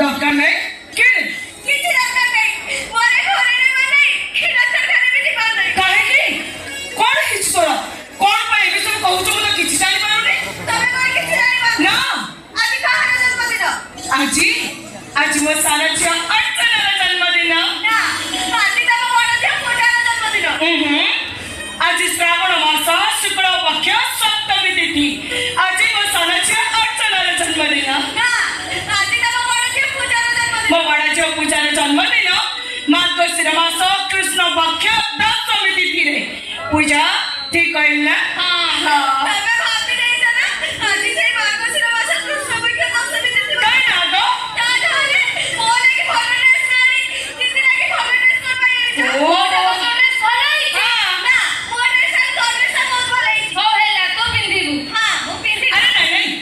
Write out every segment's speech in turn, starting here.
ଦରକାର ନାହିଁ କି କିଛି ଦରକାର ନାହିଁ ମୋର ଘରେ ମାନେ ଡାକ୍ତରଖାନା ବି ଯିବାର ନାହିଁ କାହିଁକି କଣ ହେଇଛି ତୋର କଣ ପାଇଁ ଏବେ ସବୁ କହୁଛୁ ମୁଁ ତ କିଛି ଜାଣିପାରୁନି ତମେ କଣ କିଛି ଜାଣିପାରୁନ ନା ଆଜି କାହାର ଜନ୍ମଦିନ ଆଜି ଆଜି ମୋ ସାନ ଝିଅ ଅର୍ଚ୍ଚନାର ଜନ୍ମଦିନ ନା ଆଜି ତମ ବଡ଼ ଝିଅ ପୂଜାର ଜନ୍ମଦିନ ଆଜି ଶ୍ରାବଣ ମାସ ଶୁକ୍ଳ ପକ୍ଷ ସପ୍ତମୀ ତିଥି ଆଜି ମୋ ସାନ ଝିଅ ଅର୍ଚ୍ଚନାର ଜନ୍ମଦିନ ନା ଆଜି ତମ ବଡ଼ ଝିଅ ପୂଜାର ଜନ୍ମଦିନ ମୋ ବଡ଼ ଝିଅ ପୂଜାର ଜନ୍ମଦିନ ମାର୍ଗଶିର ମାସ କୃଷ୍ଣ ପକ୍ଷ ଦଶମୀ ତିଥିରେ ପୂଜା ଠିକ କହିଲି ନା ତମେ ଭାବି ଦେଇଛ ନା ଆଜି ସେଇ ମାର୍ଗଶିର ମାସ କୃଷ୍ଣ ପକ୍ଷ ଦଶମୀ ତିଥି କାହିଁ ନା ତ ତାହେଲେ ମୋ ଲାଗି ଭଲ ଡ୍ରେସ୍ ଆଣି ଦିଦି ଲାଗି ଭଲ ଡ୍ରେସ୍ କଣ ପାଇଁ ଆଣିଛ ଓହୋ। ମୋ ଡ୍ରେସ୍ ଭଲ ହେଇଛି ନା ମୋ ଡ୍ରେସ୍ ଆଉ ତୋ ଡ୍ରେସ୍ ବହୁତ ଭଲ ହେଇଛି ହଉ ହେଲା ତୁ ପିନ୍ଧିବୁ ହଁ ମୁଁ ପିନ୍ଧିବି ଆରେ ନାଇଁ ନାଇଁ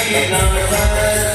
Say,